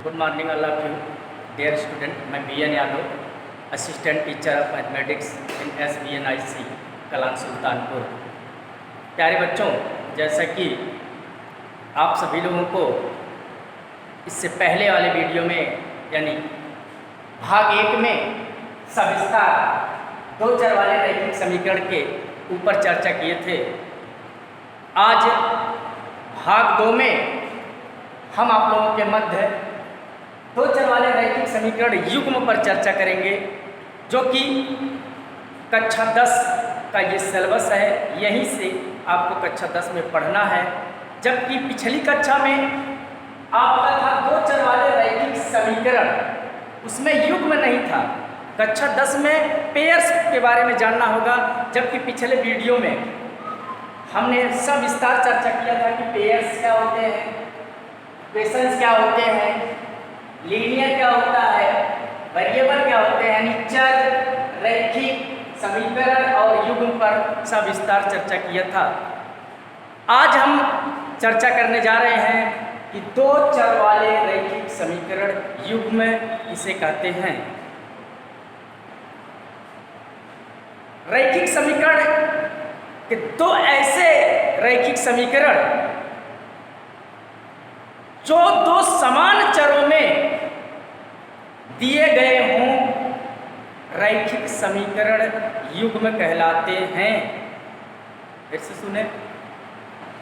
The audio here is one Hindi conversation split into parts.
Good morning all of you dear student. मैं BN Yadav, assistant teacher of mathematics in SBNIC Kalan Sultanpur. प्यारे बच्चों, जैसा कि आप सभी लोगों को इससे पहले वाले वीडियो में यानी भाग 1 में सविस्तार दो चर वाले रैखिक समीकरण के ऊपर चर्चा किए थे। आज भाग 2 में हम आप लोगों के मध्य दो चर वाले रैखिक समीकरण युग्म पर चर्चा करेंगे, जो कि कक्षा 10 का ये सिलेबस है। यहीं से आपको कक्षा 10 में पढ़ना है, जबकि पिछली कक्षा में आपका था दो चर वाले रैखिक समीकरण, उसमें युग्म नहीं था। कक्षा 10 में पेयर्स के बारे में जानना होगा, जबकि पिछले वीडियो में हमने सविस्तार चर्चा किया था कि पेयर्स क्या होते हैं, इक्वेशंस क्या होते हैं, लीनियर क्या होता है, वेरिएबल क्या होते हैं, यानी चर, रैखिक समीकरण और युग्म पर सविस्तार चर्चा किया था। आज हम चर्चा करने जा रहे हैं कि दो चर वाले रैखिक समीकरण युग्म किसे कहते हैं। रैखिक समीकरण के दो ऐसे रैखिक समीकरण जो दो समान चरों में दिए गए हों, रैखिक समीकरण युग्म कहलाते हैं। फिर से सुने,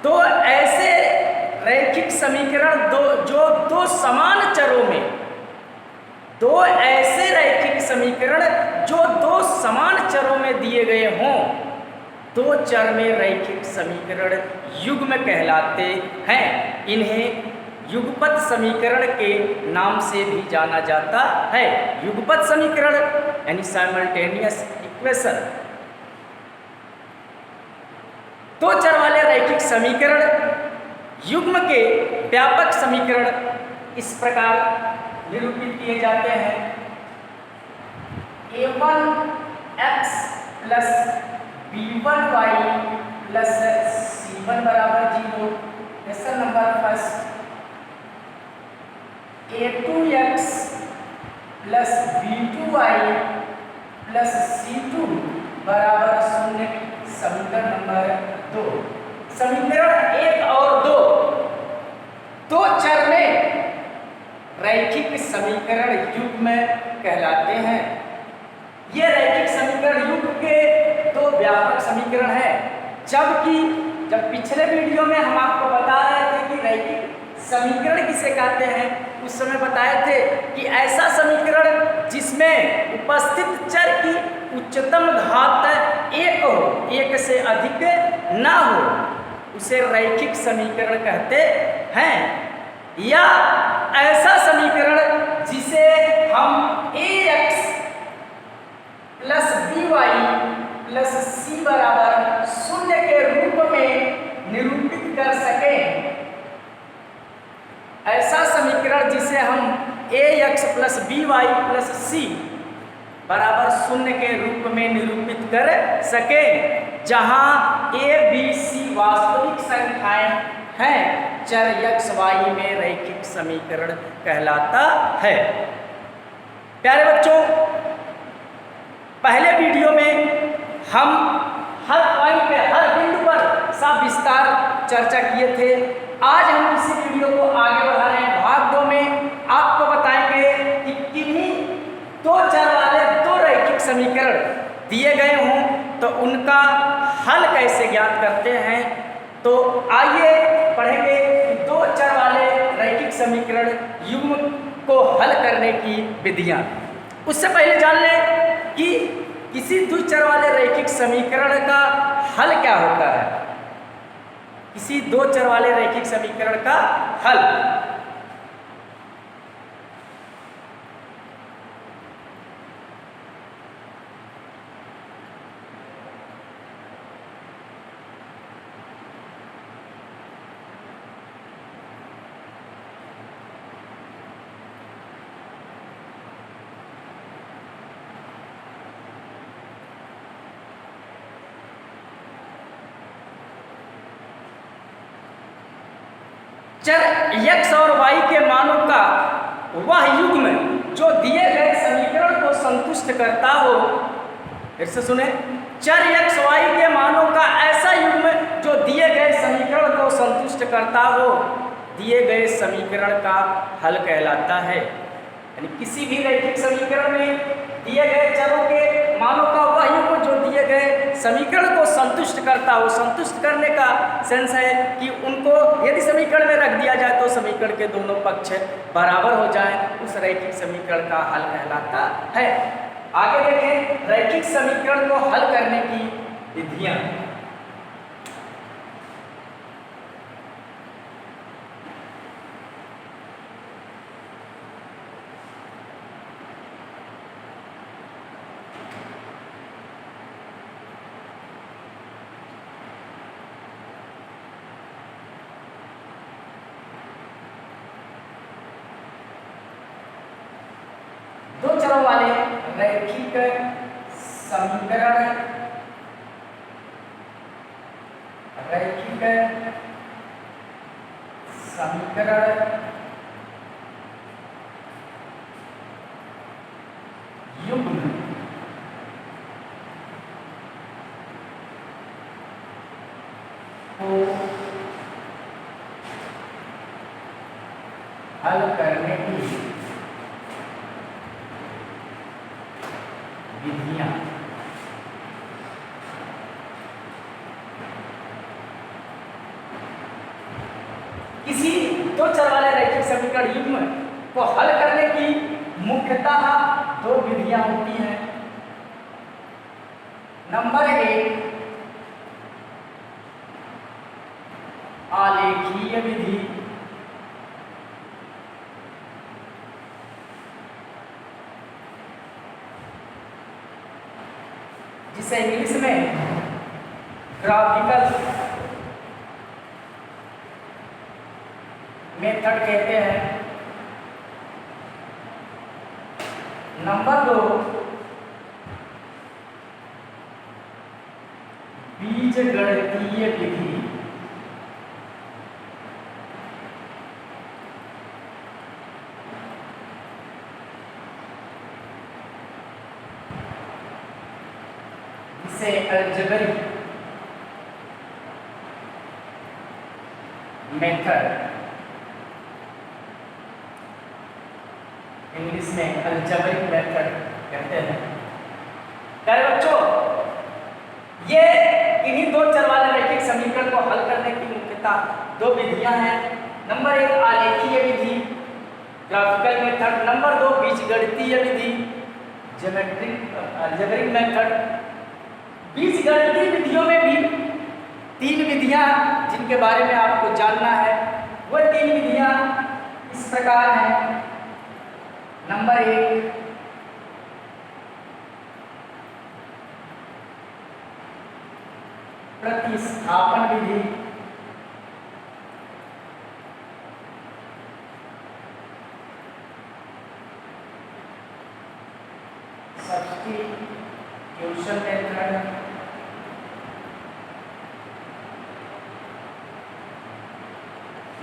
दो ऐसे रैखिक समीकरण जो दो समान चरों में, दो ऐसे रैखिक समीकरण जो दो समान चरों में दिए गए हों, दो चर में रैखिक समीकरण युग्म कहलाते हैं। इन्हें युगपत समीकरण के नाम से भी जाना जाता है। युगपत समीकरण यानी साइमल्टेनियस इक्वेशन। दो चर वाले रैखिक समीकरण युग्म के व्यापक समीकरण इस प्रकार निरूपित किए जाते हैं। a1x plus b1y plus c1 बराबर 0। Question number first, a2x plus b2y plus c2 बराबर 0। समीकरण नंबर 2। समीकरण 1 और 2 दो चर में रैखिक समीकरण युग्म कहलाते हैं। ये रैखिक समीकरण युग्म के दो व्यापक समीकरण हैं, जबकि जब पिछले वीडियो में हम आपको बता रहे थे कि रैखिक समीकरण किसे कहते हैं, उस समय बताए थे कि ऐसा समीकरण जिसमें उपस्थित चर की उच्चतम घात 1 हो, 1 से अधिक ना हो, उसे रैखिक समीकरण कहते हैं। या ऐसा समीकरण जिसे हम ax plus by plus c बराबर 0 के रूप में निरूपित कर सकें, ऐसा समीकरण जिसे हम ax plus by plus c बराबर 0 के रूप में निरूपित कर सके, जहां a b c वास्तविक संख्याएं हैं, चर x y में रैखिक समीकरण कहलाता है। प्यारे बच्चों, पहले वीडियो में हम हर पॉइंट पे, हर बिंदु पर सविस्तार चर्चा किए थे। आज हम इसी वीडियो को आगे बढ़ा रहे हैं। भाग 2 में आपको बताएंगे कि किन्हीं दो चर वाले दो रैखिक समीकरण दिए गए हों तो उनका हल कैसे ज्ञात करते हैं। तो आइए पढ़ेंगे कि दो चर वाले रैखिक समीकरण युग्म को हल करने की विधियां। उससे पहले जान लें कि किसी द्विचर वाले रैखिक समीकरण का हल क्या होता है। किसी दो चर वाले रैखिक समीकरण का हल, चर x और y के मानों का वह युग्म जो दिए गए समीकरण को संतुष्ट करता हो, फिर से सुने, चर x y के मानों का ऐसा युग्म जो दिए गए समीकरण को संतुष्ट करता हो, दिए गए समीकरण का हल कहलाता है। यानी किसी भी रैखिक समीकरण में दिए गए चरों के मानों का वह युग्म जो दिए गए समीकरण को संतुष्ट करता हो, संतुष्ट करने का सेंस है कि उनको यदि समीकरण में रख दिया जाए तो समीकरण के दोनों पक्ष बराबर हो जाए, उस रैखिक समीकरण का हल कहलाता है। आगे देखें रैखिक समीकरण को हल करने की विधियां। दो चरों वाले रैखिक समीकरण युग्म को हल करने की विधियां। किसी दो चर वाले रैखिक समीकरण युग्म को हल करने की मुख्यतः दो विधियां होती हैं। नंबर 1 आलेखीय विधि, जिसे इंग्लिश में ग्राफिकल मेथड कहते हैं। नंबर 2 बीजगणितीय विधि, जिसे अलजेब्रिक मेथड, इंग्लिश में अलजेब्रिक मेथड कहते हैं। प्यारे बच्चों, ये इन्हीं दो चर वाले रैखिक समीकरण को हल करने की मुख्यतः दो विधियां हैं। नंबर 1 आलेखीय विधि, ग्राफिकल मेथड। नंबर 2 बीजगणितीय विधि, अलजेब्रिक मेथड। बीजगणितीय विधियों में भी 3 विधियां जिनके बारे में आपको जानना है, वह 3 विधियां इस प्रकार हैं। नंबर 1 प्रतिस्थापन विधि, सब्स्टिट्यूशन मेथड।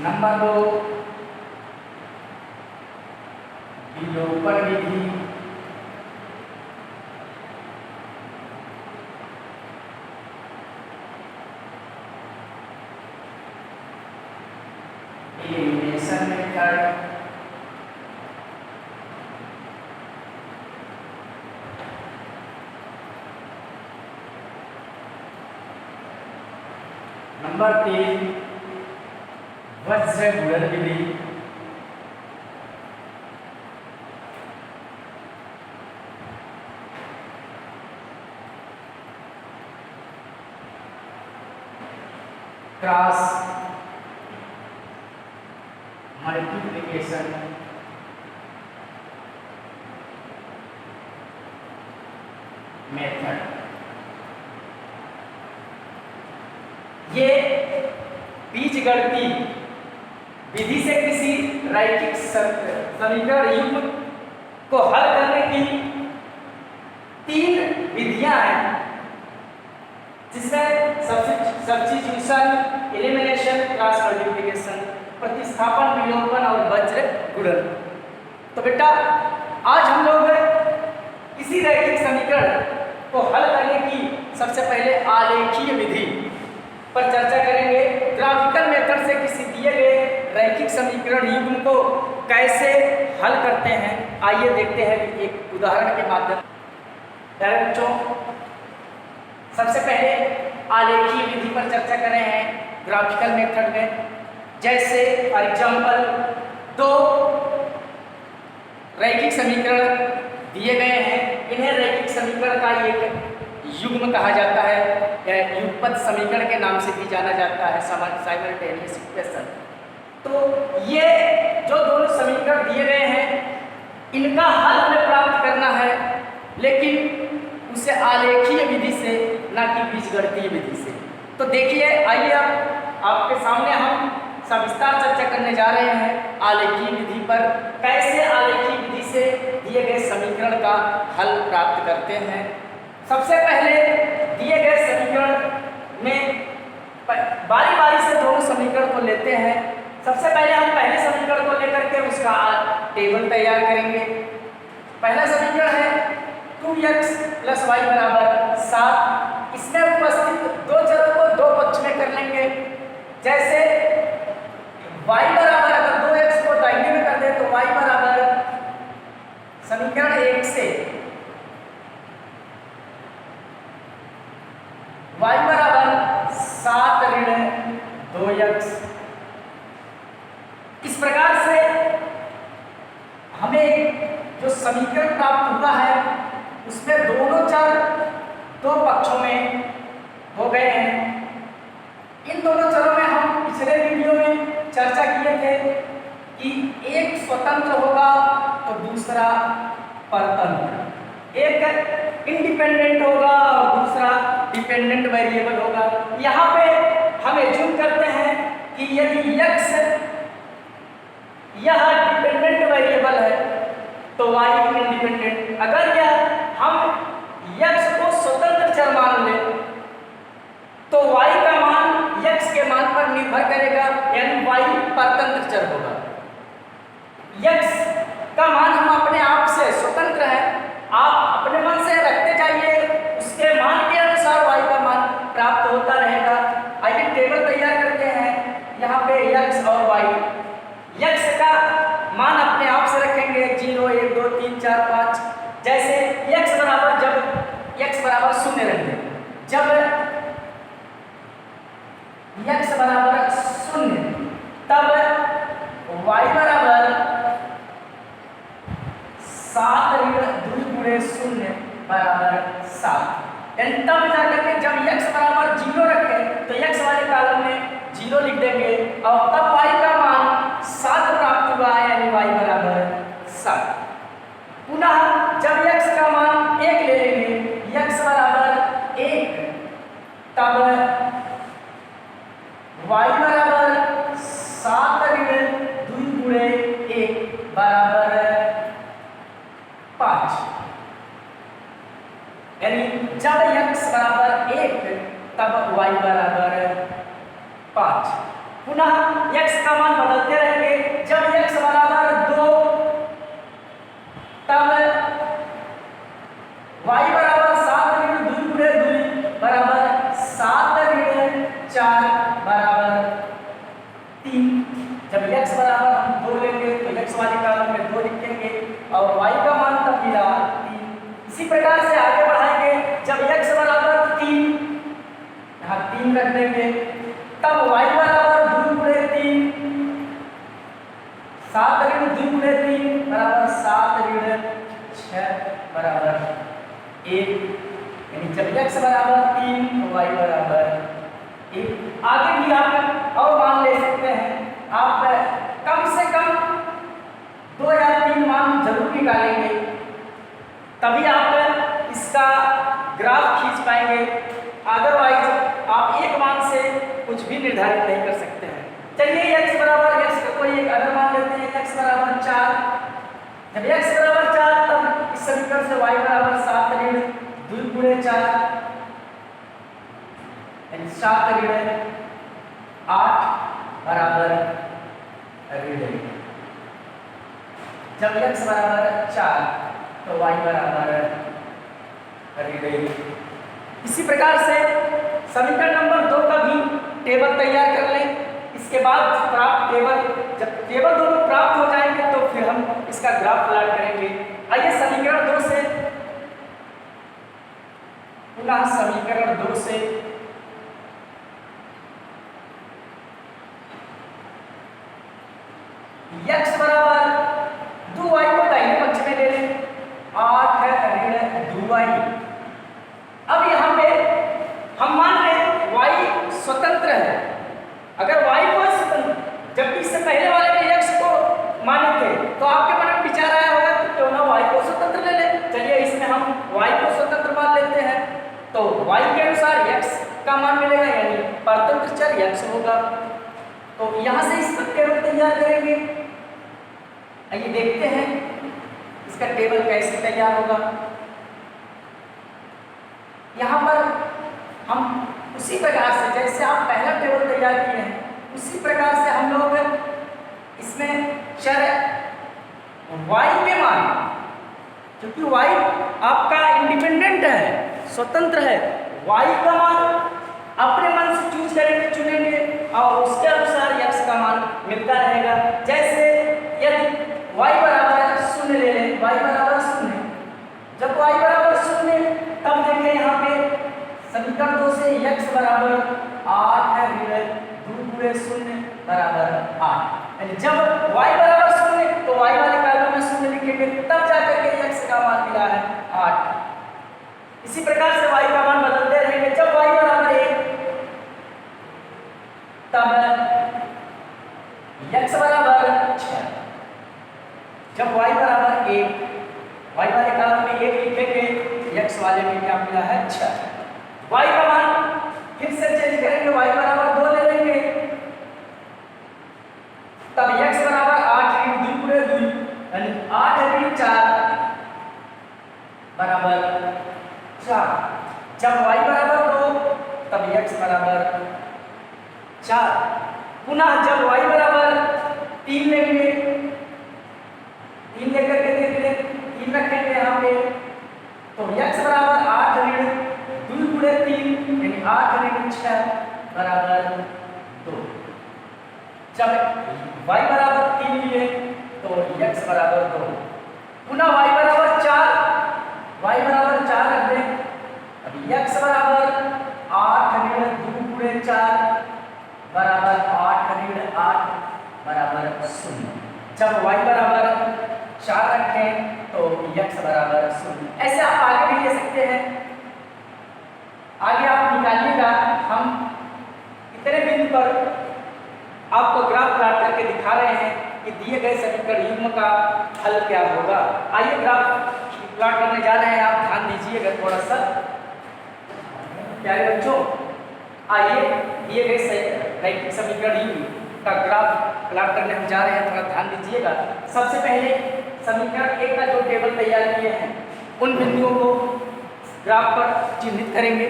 नंबर 2 विलोपन विधि। Elimination method. नंबर 3 वज्र गुणन विधि। Cross multiplication method. ये बीजगणितीय विधि से किसी रैखिक समीकरण युग्म को हल करने की 3 विधियां हैं, जिसमें सब्स्टिट्यूशन, एलिमिनेशन, क्रॉस मल्टीप्लिकेशन, प्रतिस्थापन, विलोपन और वज्र गुणन। तो बेटा आज हम लोग किसी रैखिक समीकरण को हल करने की सबसे पहले आलेखीय विधि पर चर्चा करेंगे। ग्राफिकल मेथड से किसी दिए गए रैखिक समीकरण युग्म को कैसे हल करते हैं, आइए देखते हैं एक उदाहरण के माध्यम से। बच्चों सबसे पहले आलेखीय विधि पर चर्चा कर रहे हैं ग्राफिकल मेथड में। जैसे फॉर एग्जाम्पल दो रैखिक समीकरण दिए गए हैं, इन्हें रैखिक समीकरण का एक युग्म कहा जाता है या युगपत समीकरण के नाम से भी जाना जाता है, साइमल्टेनियस इक्वेशन। तो ये जो दोनों समीकरण दिए गए हैं इनका हल हमें प्राप्त करना है, लेकिन उसे आलेखीय विधि से ना कि बीजगणितीय विधि से। तो देखिए, आइए अब आपके सामने हम सविस्तार चर्चा करने जा रहे हैं आलेखीय विधि पर, कैसे आलेखीय विधि से दिए गए समीकरण का हल प्राप्त करते हैं। सबसे पहले दिए गए समीकरण में बारी बारी से दोनों समीकरण को लेते हैं। सबसे पहले हम पहले समीकरण को लेकर के उसका टेबल तैयार करेंगे। पहला समीकरण है 2x + y = 7। इसमें उपस्थित दो चरों को दो पक्ष में कर लेंगे। जैसे y बराबर, अगर 2x को दाहिने में कर दे तो y बराबर समीकरण 1 से y बराबर 7 - 2x। इस प्रकार से हमें जो समीकरण प्राप्त हुआ है उसमें दोनों चर दो पक्षों में हो गए हैं। इन दोनों चरों में हम पिछले वीडियो में चर्चा किए थे कि एक स्वतंत्र होगा तो दूसरा परतंत्र, एक इंडिपेंडेंट होगा और दूसरा डिपेंडेंट वेरिएबल होगा। यहाँ पे हम एज्यूम करते हैं कि यदि x यह डिपेंडेंट वेरिएबल है तो y इंडिपेंडेंट। अगर यह हम x को स्वतंत्र चर मान लें तो y का मान x के मान पर निर्भर करेगा, यानी y परतंत्र चर होगा। x का मान हम अपने आप से स्वतंत्र है, आप अपने मन से रखते जाइए, उसके मान के अनुसार y का मान प्राप्त होता रहेगा। आइए टेबल तैयार करते हैं। यहाँ पे x और y, x का मान अपने आप से रखेंगे 0, 1, 2, 3, 4, 5। जैसे x बराबर, जब x बराबर 0 रखेंगे, जब x बराबर 0 तब y बराबर 7 - 2 × 0 = 7। यानी तब जाकर के जब x बराबर 0 रखें तो x वाले कॉलम में 0 लिख देंगे और तब y का मान 7 प्राप्त हुआ, यानी y बराबर 7। पुनः जब x का मान 1 ले लेंगे, x बराबर 1, तब y बराबर 7 - 2 × 1 = 5। यानी जब x बराबर 1 तब y बराबर 5। पुनः x का मान बदलते रहेंगे। जब x बराबर 2 तब y बराबर 7 - 2 × 2 = 7 - 4 = 3। जब x बराबर हम 2 लेंगे तो x वाले कॉलम में 2 लिखेंगे और y का मान तब मिला 3। इसी प्रकार से आगे बढ़ाएंगे। जब x बराबर 3, यहाँ 3 रख देंगे, तब y बराबर 2 × 3, 7 × 2 × 3 = 7 × 6 = 1। यानी जब x बराबर 3 तो y बराबर 1। आगे भी आप और मान ले सकते हैं। आप कम से कम 2 या 3 मान जरूर निकालेंगे, तभी आप इसका ग्राफ खींच पाएंगे। अदरवाइज आप एक मान से कुछ भी निर्धारित नहीं कर सकते हैं। चलिए x बराबर, x का कोई एक अदर मान लेते हैं, x बराबर 4। जब x बराबर 4 तब इस समीकरण से y बराबर 7 - 2 × 4, यानी 7 - 8 = 1। जब x बराबर 4 तो y बराबर ऋण। इसी प्रकार से समीकरण नंबर 2 का भी टेबल तैयार कर लें। इसके बाद प्राप्त टेबल, जब टेबल दोनों प्राप्त हो जाएंगे तो फिर हम इसका ग्राफ प्लॉट करेंगे। आइए समीकरण 2 से पुनः समीकरण 2 से x बराबर 2y को दाहिने पक्ष में ले लें, 8 ऋण 2y। अब यहाँ पे हम मान लें y स्वतंत्र है। अगर y को स्वतंत्र, जबकि इससे पहले वाले में x को माने थे, तो आपके मन में विचार आया होगा कि क्यों ना y को स्वतंत्र ले लें। चलिए इसमें हम y को स्वतंत्र मान लेते हैं, तो y के अनुसार x का मान मिलेगा, यानी परतंत्र चर x होगा। तो यहाँ से इसका टेबल तैयार करेंगे। आइए देखते हैं इसका टेबल कैसे तैयार होगा। यहाँ पर हम उसी प्रकार से जैसे आप पहला टेबल तैयार किए हैं, उसी प्रकार से हम लोग इसमें चर y के मान, क्योंकि y आपका इंडिपेंडेंट है, स्वतंत्र है, y का मान अपने मन से चूज करेंगे, चुनेंगे और उसके अनुसार x का मान मिलता रहेगा। जैसे यदि y बराबर 0 ले लें, y बराबर 0, जब y बराबर 0 तब देखें यहाँ पे समीकरण 2 से x बराबर 8 ऋण 2 0 बराबर 8, यानी जब y बराबर 0 तो y वाले कॉलम में 0 लिखेंगे, तब जाकर के x का मान मिला है 8। इसी प्रकार से y का मान बदलते रहेंगे। जब y बराबर 1 तब x बराबर 6, जब y बराबर 1, y वाले कॉलम में 1 लिखेंगे, x वाले में क्या मिला है 6। y का मान फिर से चेंज करेंगे, y बराबर 2 ले लेंगे, तब x बराबर 8 ऋण 2 2, यानी 8 ऋण 4 बराबर 4। जब y बराबर 2 तब x बराबर 4। पुनः जब y बराबर 3 लेंगे, 3 लेकर के देखिए 3 रखेंगे यहाँ पे, तो x बराबर 8 ऋण 2 3, यानी 8 ऋण 6 बराबर 2। जब y बराबर 3 लिए तो x बराबर 2। पुनः y बराबर 4 रख दें, अब x बराबर 8 ऋण 2 4 बराबर 8 ऋण 8 बराबर 0। जब y बराबर 4 रखें तो x बराबर 0। ऐसे आप आगे भी ले सकते हैं। आगे आप निकालिएगा, हम इतने बिंदु पर आपको ग्राफ प्लॉट करके दिखा रहे हैं कि दिए गए समीकरण युग्म का हल क्या होगा। आइए ग्राफ प्लॉट करने जा रहे हैं, आप ध्यान दीजिएगा थोड़ा सा प्यारे बच्चों। आइए दिए गए समीकरण युग्म का ग्राफ प्लॉट करने हम जा रहे हैं, थोड़ा ध्यान दीजिएगा। सबसे पहले समीकरण 1 का जो टेबल तैयार किए हैं उन बिंदुओं को ग्राफ पर चिन्हित करेंगे।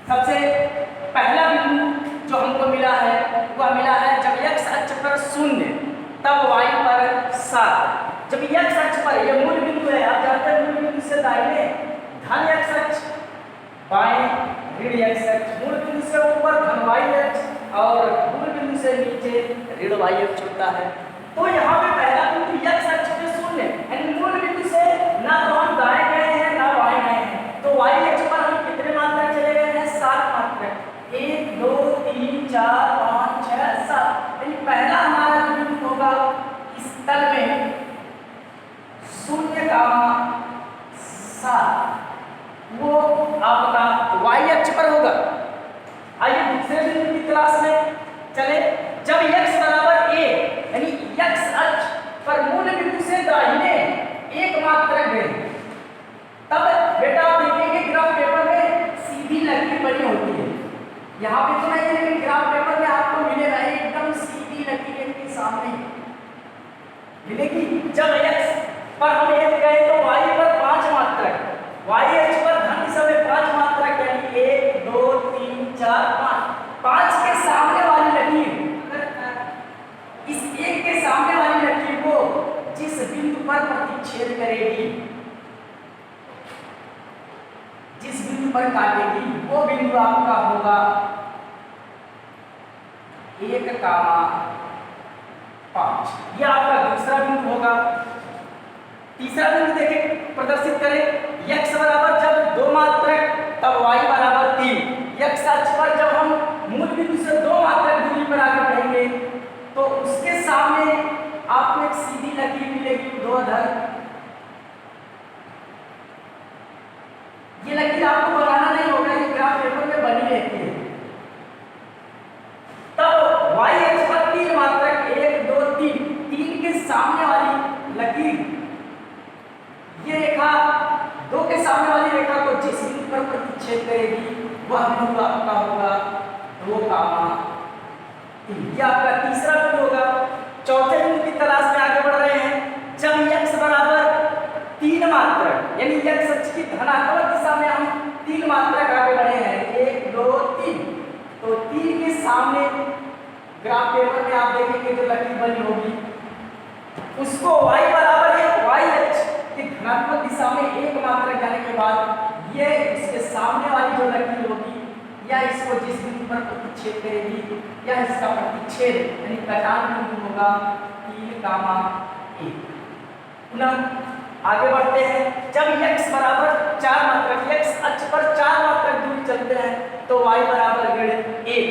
सबसे पहला बिंदु जो हमको मिला है वह मिला है जब x अक्ष पर 0 तब y पर 7। जब x अक्ष पर, यह मूल बिंदु है, आप जानते हैं मूल बिंदु से दाहिने धन x अक्ष, बाएं ऋण x अक्ष, मूल बिंदु से ऊपर धन y अक्ष और मूल बिंदु से नीचे ऋण y अक्ष होता है। तो यहाँ पे पहला बिंदु x अक्ष पे 0, यानी मूल बिंदु से ना तो हम दाएं गए हैं ना बाएं गए हैं, तो y अक्ष पर हम कितने मात्रक चले गए हैं 7 मात्रक, 1 2 3 4 5 6 7। यानी पहला हमारा जो बिंदु होगा इस तल में 0,7 वो आपका y अक्ष पर होगा। आइए दूसरे बिंदु की तलाश में चले। जब x बराबर a, यानी x अक्ष पर मूल बिंदु से दाहिने 1 मात्रक गए, तब बेटा आप देखेंगे ग्राफ पेपर में सीधी लकीर बनी होती है। यहाँ पे तो नहीं है, लेकिन ग्राफ पेपर में आपको मिलेगा एकदम सीधी लकीर इनके सामने मिलेगी। जब x पर हम 1 गए तो y पर 5 मात्रक, y अक्ष पर धन दिशा में 5 मात्रक, यानी 1 2 3 4 5। 5 के सामने वाली लकीर, इस 1 के सामने वाली लकीर को जिस बिंदु पर प्रतिच्छेद करेगी, जिस बिंदु पर काटेगी वो बिंदु आपका होगा 1,5। ये आपका दूसरा बिंदु होगा। तीसरा बिंदु देखिए, प्रदर्शित करें। x बराबर जब 2 मात्रक तब y बराबर 3। x अक्ष पर जब हम मूल बिंदु से 2 मात्रक दूरी पर आगे बढ़ेंगे तो उसके सामने आपको एक सीधी लकीर मिलेगी ऊर्ध्वाधर। ये लकीर आपको बनाना नहीं होगा, ये ग्राफ पेपर में बनी रहती है। तब y अक्ष पर 3 मात्रक 1 2 3 के सामने वाली लकीर, ये रेखा 2 के सामने वाली रेखा को जिस बिंदु पर प्रतिच्छेद करेगी वह बिंदु आपका होगा 2,3। ये आपका तीसरा बिंदु होगा। चौथे बिंदु की तलाश में आगे बढ़ रहे हैं। जब x बराबर 3 मात्रक यानी x अक्ष की धनात्मक दिशा में हम 3 मात्रक आगे बढ़े हैं, 1 2 3, तो 3 के सामने ग्राफ पेपर में आप देखेंगे जो लकीर बनी होगी उसको y बराबर है, y अक्ष की धनात्मक दिशा में 1 मात्रक जाने के बाद ये इसके सामने वाली जो लकीर होगी या इसको जिस बिंदु पर प्रतिच्छेद करेगी या इसका प्रतिच्छेद यानी कटान बिंदु होगा 3,1। पुनः आगे बढ़ते हैं। जब x बराबर 4 मात्रक, x अक्ष पर 4 मात्रक दूरी चलते हैं तो y बराबर 1।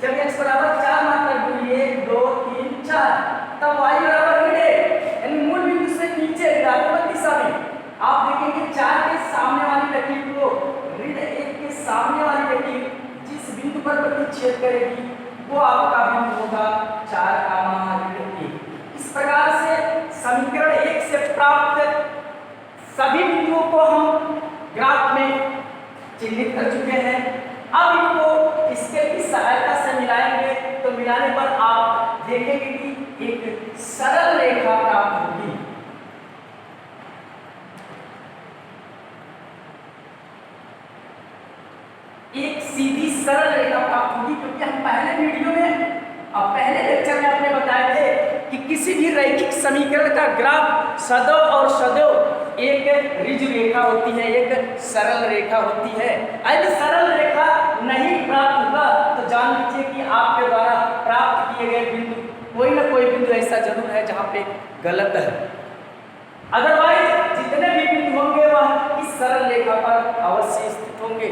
जब x बराबर 4 मात्रक दूरी 1 2 3 4 तब y बराबर 1, यानी मूल बिंदु से नीचे ऋणात्मक दिशा में आप देखेंगे 4 के सामने वाली लकीर को ऋण 1 के सामने वाली लकीर जिस बिंदु पर प्रतिच्छेद करेगी वो आपका बिंदु होगा 4,1। इस प्रकार से समीकरण 1 से प्राप्त सभी बिंदुओं को हम ग्राफ में चिन्हित कर चुके हैं। अब इनको स्केल की सहायता से मिलाएंगे तो मिलाने पर आप देखेंगे कि एक सरल रेखा प्राप्त होगी। एक सीधी सरल रेखा प्राप्त होगी, क्योंकि हम पहले वीडियो में और पहले लेक्चर में आपने बताए थे कि किसी भी रैखिक समीकरण का ग्राफ सदैव और सदैव एक ऋजु रेखा होती है, एक सरल रेखा होती है। यदि सरल रेखा नहीं प्राप्त होगा तो जान लीजिए कि आपके द्वारा प्राप्त किए गए बिंदु कोई ना कोई बिंदु ऐसा जरूर है जहाँ पे गलत है। अदरवाइज जितने भी बिंदु होंगे वह इस सरल रेखा पर अवश्य स्थित होंगे।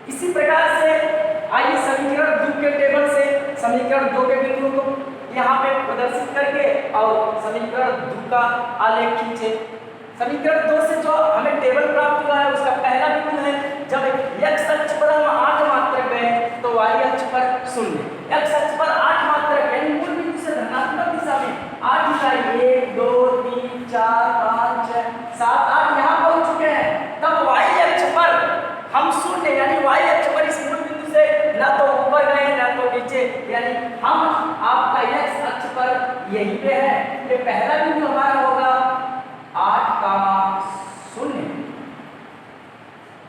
इसी प्रकार से आइए समीकरण 2 के टेबल से समीकरण 2 के बिंदुओं को यहाँ पे प्रदर्शित करके और समीकरण 2 का आलेख खींचे। समीकरण 2 से जो हमें टेबल प्राप्त हुआ है उसका पहला बिंदु है जब x अक्ष पर हम 8 मात्रक गए तो y अक्ष पर 0। x अक्ष पर 8 मात्रक यानी मूल बिंदु से धनात्मक दिशा में 8 इकाई 1 2 3 4 5 6 7 8 यहाँ पहुंच चुके हैं। तब y अक्ष पर हम 0 यानी y अक्ष पर इस मूल बिंदु से ना तो ऊपर गए ना तो नीचे, यानी हम आपका x अक्ष पर यहीं पे है। ये पहला बिंदु हमारा होगा 8,0।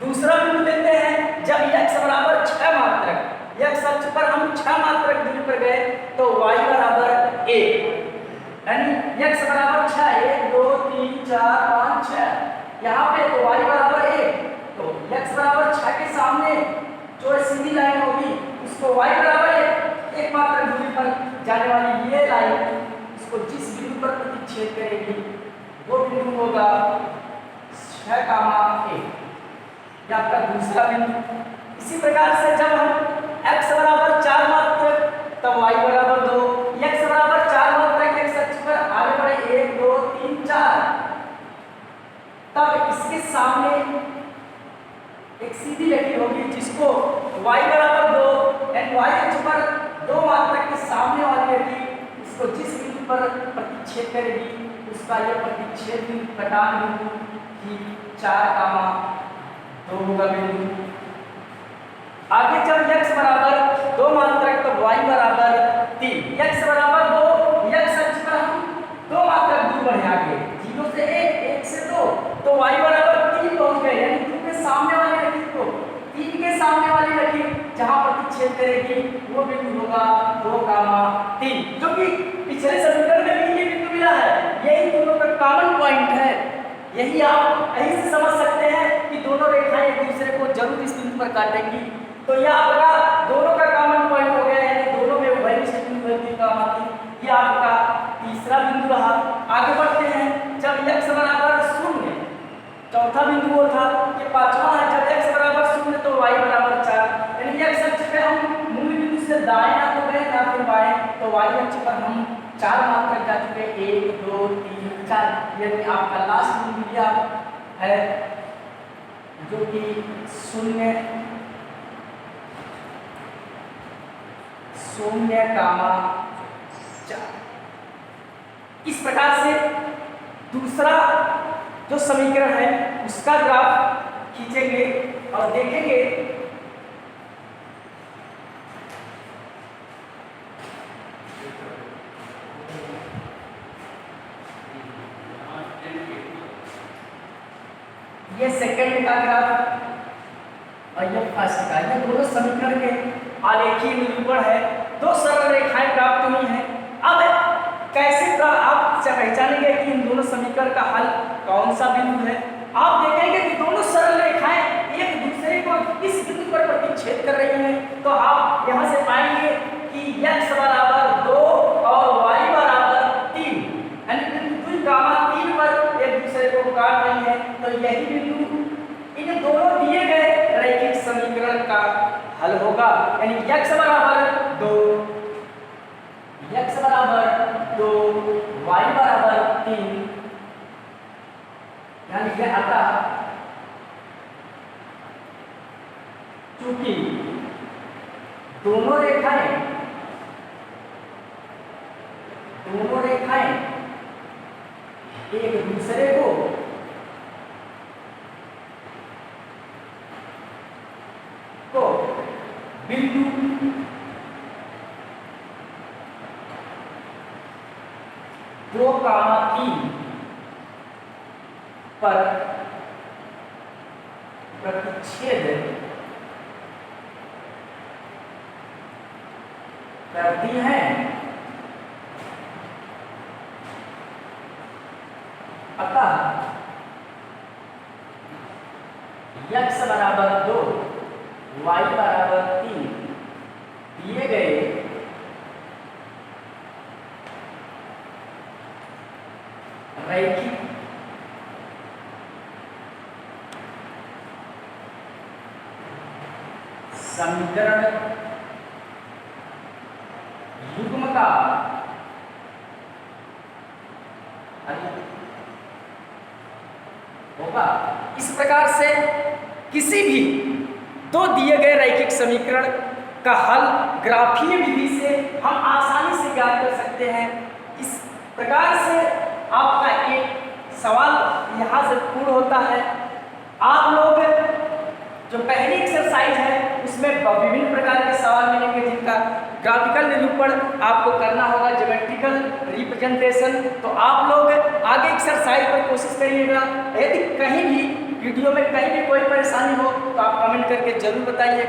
दूसरा बिंदु लेते हैं जब x बराबर 6 मात्रक, x अक्ष पर हम 6 मात्रक दूरी पर गए तो y बराबर 1, यानी x बराबर 6 1 2 3 4 5 6 यहाँ पे तो y बराबर 1। तो x बराबर 6 के सामने जो सीधी लाइन होगी उसको y बराबर 1 मात्रक दूरी पर जाने वाली ये लाइन इसको जिस बिंदु पर प्रतिच्छेद करेगी वो बिंदु होगा 6,1। यह आपका दूसरा बिंदु। इसी प्रकार से जब हम x बराबर 4 मात्रक तब y बराबर 2, x बराबर 4 मात्रक x अक्ष पर आगे बढ़े 1 2 3 4 तब इसके सामने एक सीधी लकीर होगी जिसको y बराबर 2 एंड y अक्ष पर 2 मात्रक के सामने वाली लकीर इसको जिस बिंदु पर प्रतिच्छेद करेगी उसका यह प्रतिच्छेद बिंदु कटान बिंदु की 4,2 का बिंदु। आगे जब x बराबर 2 मात्रक तो y बराबर 3, x बराबर 2 x अक्ष पर हम 2 मात्रक दूर बढ़े आगे 0 से 1 1 से 2 तो y बराबर 3 पहुंच गए, यानी 2 के सामने वाली लकीर को 3 के सामने वाली लकीर जहां प्रतिच्छेद करेगी वो बिंदु होगा 2,3, जो कि पिछले समीकरण में भी ये बिंदु मिला है। यही दोनों का कॉमन पॉइंट है, यही आप यही से समझ सकते हैं कि दोनों रेखाएं एक दूसरे को जरूर इस बिंदु पर काटेंगी। तो यह आपका दोनों का कॉमन पॉइंट हो गया, यानी दोनों में उभयनिष्ठ बिंदु होती काम आती। यह आपका तीसरा बिंदु रहा। आगे बढ़ते हैं। जब x बराबर 0, चौथा बिंदु वो था। ये पांचवा है, जब x बराबर 0 तो y बराबर 4, यानी x अक्ष पे हम मूल बिंदु से दाएं ना तो गए ना फिर बाएं, तो y अक्ष पर हम 4 मार्क कर जा चुके, 1 2 3 4। यदि आपका लास्ट बिंदु यह है जो कि 0 कामा 4। इस प्रकार से दूसरा जो समीकरण है उसका ग्राफ खींचेंगे और देखेंगे ये सेकंड का ग्राफ और ये फर्स्ट का। ये दोनों समीकरण के आलेखीय निरूपण है। दो सरल रेखाएं प्राप्त हुई हैं। अब कैसे आप पहचानेंगे कि इन दोनों समीकरण का हल कौन सा बिंदु है? आप देखेंगे कि दोनों सरल रेखाएं एक दूसरे को इस बिंदु पर प्रतिच्छेद कर रही हैं। तो आप यहां से पाएंगे कि x बराबर 2 और y बराबर 3, यानी बिंदु 2, 3 पर एक दूसरे को काट रही है। तो यही बिंदु इन दोनों दिए गए रैखिक समीकरण का हल होगा, यानी x बराबर 2, x बराबर 2, y बराबर 3, यानी यह आता चूंकि दोनों रेखाएं एक दूसरे को बिंदु 2, 3 पर प्रतिच्छेद करती हैं, अतः x बराबर 2, y बराबर 3 दिए गए रैखिक समीकरण युग्म का होगा। इस प्रकार से किसी भी दो दिए गए रैखिक समीकरण का हल ग्राफीय विधि से हम आसानी से ज्ञात कर सकते हैं। इस प्रकार से आपका एक सवाल यहाँ से पूर्ण होता है। आप लोग जो पहली एक्सरसाइज है उसमें विभिन्न प्रकार के सवाल मिलेंगे जिनका ग्राफिकल निरूपण आपको करना होगा, ज्योमेट्रिकल रिप्रेजेंटेशन। तो आप लोग आगे एक्सरसाइज पर कोशिश करिएगा। यदि कहीं भी वीडियो में कहीं भी कोई परेशानी हो तो आप कमेंट करके जरूर बताइएगा।